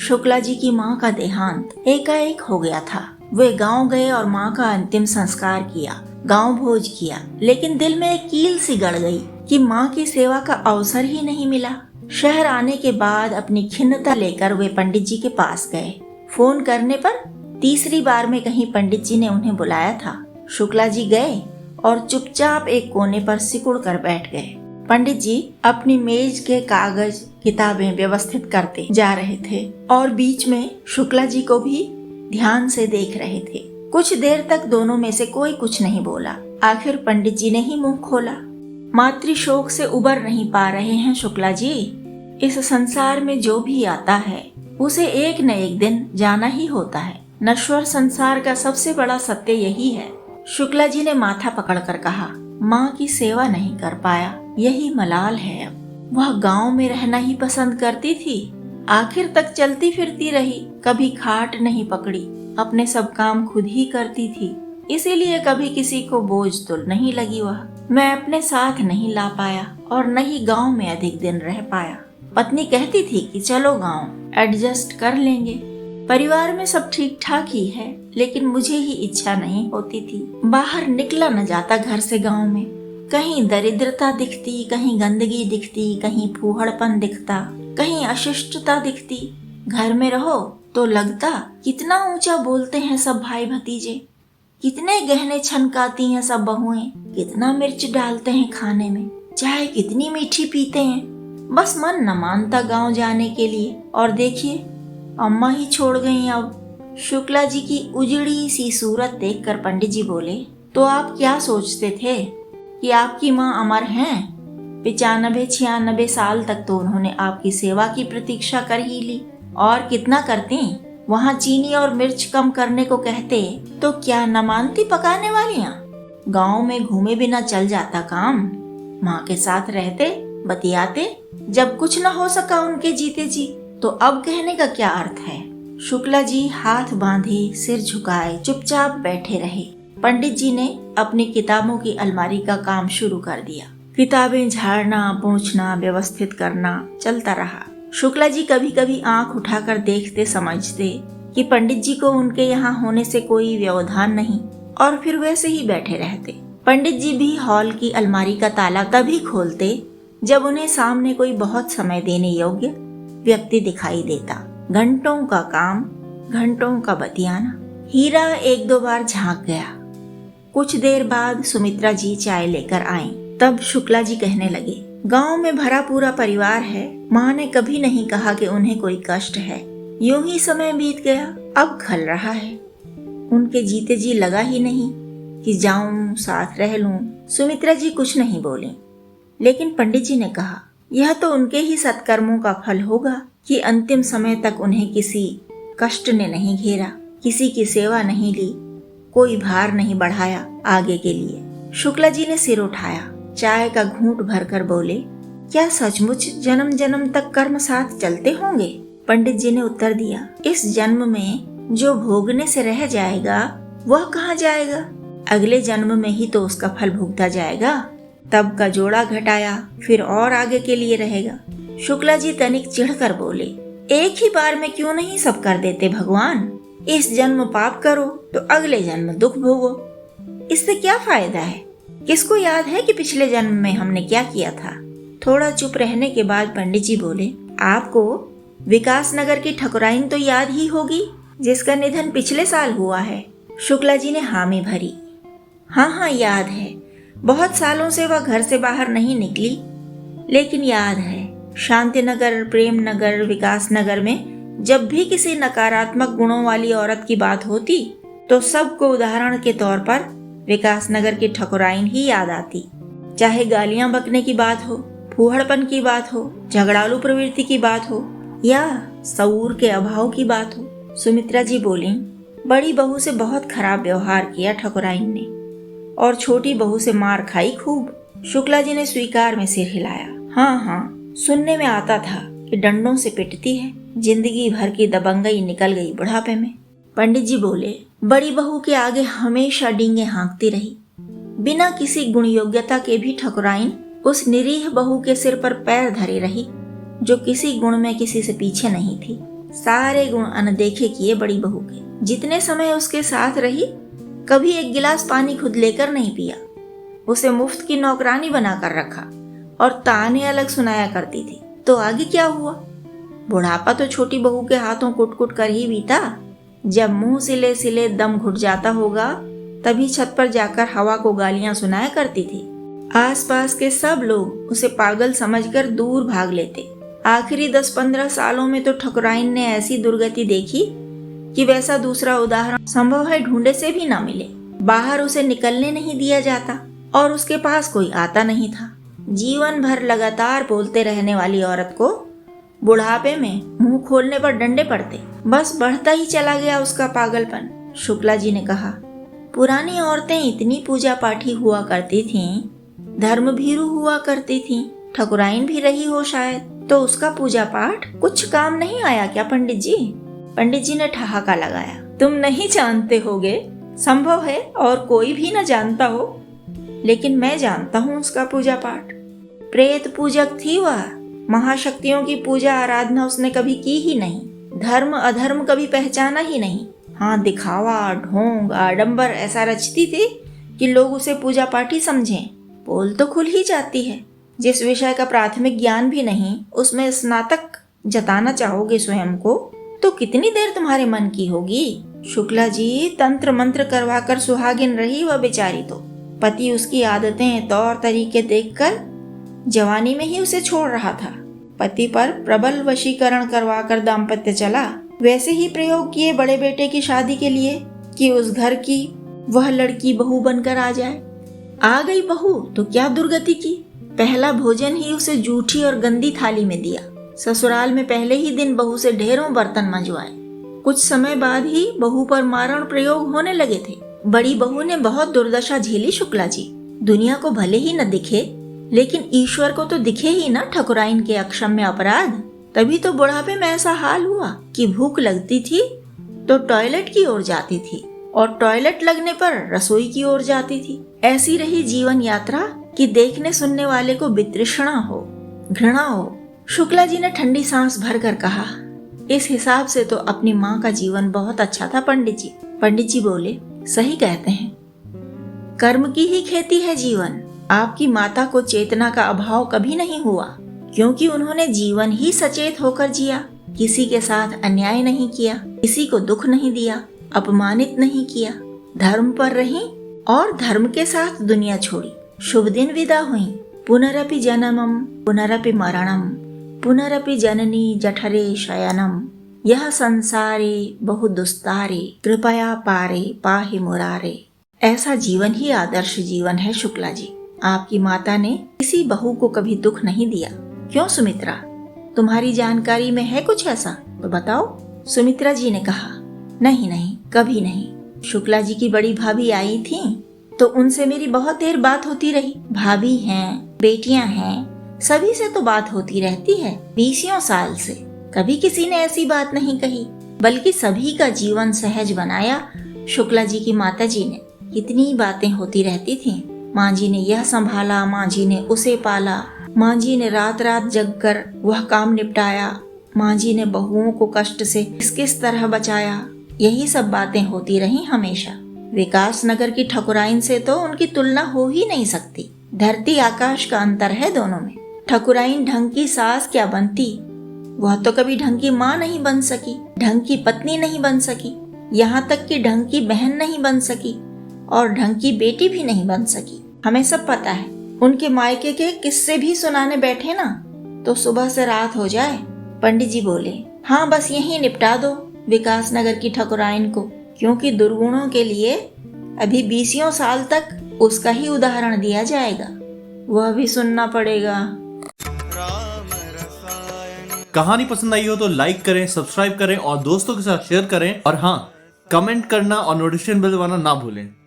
शुक्ला जी की माँ का देहांत एकाएक हो गया था। वे गांव गए और माँ का अंतिम संस्कार किया, गांव भोज किया, लेकिन दिल में एक कील सी गड़ गई कि माँ की सेवा का अवसर ही नहीं मिला। शहर आने के बाद अपनी खिन्नता लेकर वे पंडित जी के पास गए। फोन करने पर तीसरी बार में कहीं पंडित जी ने उन्हें बुलाया था। शुक्ला जी गए और चुपचाप एक कोने पर सिकुड़ कर बैठ गए। पंडित जी अपनी मेज के कागज किताबें व्यवस्थित करते जा रहे थे और बीच में शुक्ला जी को भी ध्यान से देख रहे थे। कुछ देर तक दोनों में से कोई कुछ नहीं बोला। आखिर पंडित जी ने ही मुंह खोला। मातृ शोक से उबर नहीं पा रहे हैं शुक्ला जी। इस संसार में जो भी आता है उसे एक न एक दिन जाना ही होता है। नश्वर संसार का सबसे बड़ा सत्य यही है। शुक्ला जी ने माथा पकड़कर कहा, माँ की सेवा नहीं कर पाया, यही मलाल है। अब वह गांव में रहना ही पसंद करती थी। आखिर तक चलती फिरती रही, कभी खाट नहीं पकड़ी, अपने सब काम खुद ही करती थी, इसीलिए कभी किसी को बोझ तो नहीं लगी। वह मैं अपने साथ नहीं ला पाया और न ही गांव में अधिक दिन रह पाया। पत्नी कहती थी कि चलो गांव एडजस्ट कर लेंगे, परिवार में सब ठीक ठाक ही है, लेकिन मुझे ही इच्छा नहीं होती थी। बाहर निकला न जाता घर से गांव में। कहीं दरिद्रता दिखती, कहीं गंदगी दिखती, कहीं फूहड़पन दिखता, कहीं अशिष्टता दिखती। घर में रहो तो लगता कितना ऊंचा बोलते हैं सब भाई भतीजे, कितने गहने छनकाती हैं सब बहुएं, कितना मिर्च डालते हैं खाने में, चाय कितनी मीठी पीते हैं। बस मन न मानता गांव जाने के लिए। और देखिए अम्मा ही छोड़ गई। अब शुक्ला जी की उजड़ी सी सूरत देखकर पंडित जी बोले, तो आप क्या सोचते थे कि आपकी माँ अमर हैं? 95-96 साल तक तो उन्होंने आपकी सेवा की प्रतीक्षा कर ही ली। और कितना करती, वहाँ चीनी और मिर्च कम करने को कहते तो क्या न मानती पकाने वालियाँ। गांव में घूमे बिना चल जाता काम। माँ के साथ रहते बतियाते, जब कुछ न हो सका उनके जीते जी तो अब कहने का क्या अर्थ है। शुक्ला जी हाथ बांधे सिर झुकाए चुपचाप बैठे रहे। पंडित जी ने अपनी किताबों की अलमारी का काम शुरू कर दिया। किताबें झाड़ना पोंछना व्यवस्थित करना चलता रहा। शुक्ला जी कभी कभी आंख उठाकर देखते समझते कि पंडित जी को उनके यहाँ होने से कोई व्यवधान नहीं, और फिर वैसे ही बैठे रहते। पंडित जी भी हॉल की अलमारी का ताला तभी खोलते जब उन्हें सामने कोई बहुत समय देने योग्य व्यक्ति दिखाई देता। घंटों का काम, घंटों का बतियाना। हीरा एक दो बार झांक गया। कुछ देर बाद सुमित्रा जी चाय लेकर आईं। तब शुक्ला जी कहने लगे, गांव में भरा पूरा परिवार है। माँ ने कभी नहीं कहा कि उन्हें कोई कष्ट है। यूं ही समय बीत गया, अब खल रहा है। उनके जीते जी लगा ही नहीं कि जाऊं साथ रह लूं। सुमित्रा जी कुछ नहीं बोली, लेकिन पंडित जी ने कहा, यह तो उनके ही सत्कर्मों का फल होगा कि अंतिम समय तक उन्हें किसी कष्ट ने नहीं घेरा, किसी की सेवा नहीं ली, कोई भार नहीं बढ़ाया आगे के लिए। शुक्ला जी ने सिर उठाया, चाय का घूंट भरकर बोले, क्या सचमुच जन्म जन्म तक कर्म साथ चलते होंगे? पंडित जी ने उत्तर दिया, इस जन्म में जो भोगने से रह जाएगा वह कहाँ जाएगा? अगले जन्म में ही तो उसका फल भुगता जाएगा। तब का जोड़ा घटाया फिर और आगे के लिए रहेगा। शुक्ला जी तनिक चिढ़कर बोले, एक ही बार में क्यों नहीं सब कर देते भगवान? इस जन्म पाप करो तो अगले जन्म दुख भोगो, इससे क्या फायदा है? किसको याद है कि पिछले जन्म में हमने क्या किया था? थोड़ा चुप रहने के बाद पंडित जी बोले, आपको विकास नगर की ठकुराइन तो याद ही होगी, जिसका निधन पिछले साल हुआ है। शुक्ला जी ने हामी भरी। हाँ याद है। बहुत सालों से वह घर से बाहर नहीं निकली, लेकिन याद है शांतिनगर, प्रेम नगर, विकास नगर में जब भी किसी नकारात्मक गुणों वाली औरत की बात होती तो सबको उदाहरण के तौर पर विकास नगर की ठकुराइन ही याद आती। चाहे गालियां बकने की बात हो, फूहड़पन की बात हो, झगड़ालू प्रवृत्ति की बात हो या शऊर के अभाव की बात हो। सुमित्रा जी बोली, बड़ी बहू से बहुत खराब व्यवहार किया ठकुराइन ने, और छोटी बहू से मार खाई खूब। शुक्ला जी ने स्वीकार में सिर हिलाया। हाँ, सुनने में आता था कि डंडों से पिटती है। जिंदगी भर की दबंगई निकल गई बुढ़ापे में। पंडित जी बोले, बड़ी बहू के आगे हमेशा डींगे हाँकती रही। बिना किसी गुण योग्यता के भी ठकुराइन उस निरीह बहू के सिर पर पैर धरे रही, जो किसी गुण में किसी से पीछे नहीं थी। सारे गुण अनदेखे किए बड़ी बहू के। जितने समय उसके साथ रही कभी एक गिलास पानी खुद लेकर नहीं पिया। उसे मुफ्त की नौकरानी बनाकर रखा और ताने अलग सुनाया करती थी। तो आगे क्या हुआ? बुढ़ापा तो छोटी बहू के हाथों कुट कुट कर ही बीता। जब मुंह सिले सिले दम घुट जाता होगा तभी छत पर जाकर हवा को गालियां सुनाया करती थी। आसपास के सब लोग उसे पागल समझकर दूर भाग लेते। आखिरी 10-15 सालों में तो ठकुराइन ने ऐसी दुर्गति देखी कि वैसा दूसरा उदाहरण संभव है ढूंढे से भी ना मिले। बाहर उसे निकलने नहीं दिया जाता और उसके पास कोई आता नहीं था। जीवन भर लगातार बोलते रहने वाली औरत को बुढ़ापे में मुंह खोलने पर डंडे पड़ते। बस बढ़ता ही चला गया उसका पागलपन। शुक्ला जी ने कहा, पुरानी औरतें इतनी पूजा पाठी हुआ करती थीं, धर्म भीरू हुआ करती थीं, ठकुराइन भी रही हो शायद, तो उसका पूजा पाठ कुछ काम नहीं आया क्या पंडित जी? पंडित जी ने ठहाका लगाया, तुम नहीं जानते होगे, संभव है और कोई भी न जानता हो, लेकिन मैं जानता हूँ उसका पूजा पाठ। प्रेत पूजक थी वह। महाशक्तियों की पूजा आराधना उसने कभी की ही नहीं। धर्म अधर्म कभी पहचाना ही नहीं। हाँ, दिखावा ढोंग आडंबर ऐसा रचती थी कि लोग उसे पूजा पाठी समझें। पोल तो खुल ही जाती है। जिस विषय का प्राथमिक ज्ञान भी नहीं उसमें स्नातक जताना चाहोगे स्वयं को, तो कितनी देर तुम्हारे मन की होगी? शुक्ला जी तंत्र मंत्र करवा कर सुहागिन रही वह बेचारी तो। पति उसकी आदतें तौर तरीके देखकर जवानी में ही उसे छोड़ रहा था। पति पर प्रबल वशीकरण करवाकर दाम्पत्य चला। वैसे ही प्रयोग किए बड़े बेटे की शादी के लिए कि उस घर की वह लड़की बहू बनकर आ जाए। आ गई बहू तो क्या दुर्गति की। पहला भोजन ही उसे जूठी और गंदी थाली में दिया। ससुराल में पहले ही दिन बहू से ढेरों बर्तन मंजवाए। कुछ समय बाद ही बहू पर मारण प्रयोग होने लगे थे। बड़ी बहू ने बहुत दुर्दशा झेली शुक्ला जी। दुनिया को भले ही न दिखे, लेकिन ईश्वर को तो दिखे ही ना ठकुराइन के अक्षम्य अपराध। तभी तो बुढ़ापे में ऐसा हाल हुआ कि भूख लगती थी तो टॉयलेट की ओर जाती थी और टॉयलेट लगने पर रसोई की ओर जाती थी। ऐसी रही जीवन यात्रा कि देखने सुनने वाले को वितृष्णा हो, घृणा हो। शुक्ला जी ने ठंडी सांस भरकर कहा, इस हिसाब से तो अपनी माँ का जीवन बहुत अच्छा था पंडित जी। पंडित जी बोले, सही कहते हैं, कर्म की ही खेती है जीवन। आपकी माता को चेतना का अभाव कभी नहीं हुआ, क्योंकि उन्होंने जीवन ही सचेत होकर जिया। किसी के साथ अन्याय नहीं किया, किसी को दुख नहीं दिया, अपमानित नहीं किया। धर्म पर रही और धर्म के साथ दुनिया छोड़ी। शुभ दिन विदा हुई। पुनरपि जन्मम पुनरपि मरणम पुनरपि जननी जठरे शयनम यह संसारे बहु दुस्तारे कृपया पारे पाहि मुरारे। ऐसा जीवन ही आदर्श जीवन है शुक्ला जी। आपकी माता ने किसी बहू को कभी दुख नहीं दिया। क्यों सुमित्रा, तुम्हारी जानकारी में है कुछ ऐसा तो बताओ। सुमित्रा जी ने कहा, नहीं नहीं, कभी नहीं। शुक्ला जी की बड़ी भाभी आई थी तो उनसे मेरी बहुत देर बात होती रही। भाभी हैं, बेटियां हैं, सभी से तो बात होती रहती है 20 साल से। कभी किसी ने ऐसी बात नहीं कही, बल्कि सभी का जीवन सहज बनाया शुक्ला जी की माता जी ने। कितनी बातें होती रहती थीं। माँ जी ने यह संभाला, माँ जी ने उसे पाला, माँ जी ने रात रात जगकर वह काम निपटाया, माँ जी ने बहुओं को कष्ट से किस तरह बचाया। यही सब बातें होती रही हमेशा। विकास नगर की ठकुराइन से तो उनकी तुलना हो ही नहीं सकती। धरती आकाश का अंतर है दोनों में। ठकुराइन ढंग की सास क्या बनती, वह तो कभी ढंग की माँ नहीं बन सकी, ढंग की पत्नी नहीं बन सकी, यहाँ तक कि ढंग की बहन नहीं बन सकी और ढंग की बेटी भी नहीं बन सकी। हमें सब पता है। उनके मायके के किस्से भी सुनाने बैठे ना तो सुबह से रात हो जाए। पंडित जी बोले, हाँ बस यही निपटा दो विकास नगर की ठकुराइन को, क्योंकि दुर्गुणों के लिए अभी 20 साल तक उसका ही उदाहरण दिया जाएगा, वह भी सुनना पड़ेगा। कहानी पसंद आई हो तो लाइक करें, सब्सक्राइब करें और दोस्तों के साथ शेयर करें। और हाँ, कमेंट करना और नोटिफिकेशन बेल दबाना ना भूलें।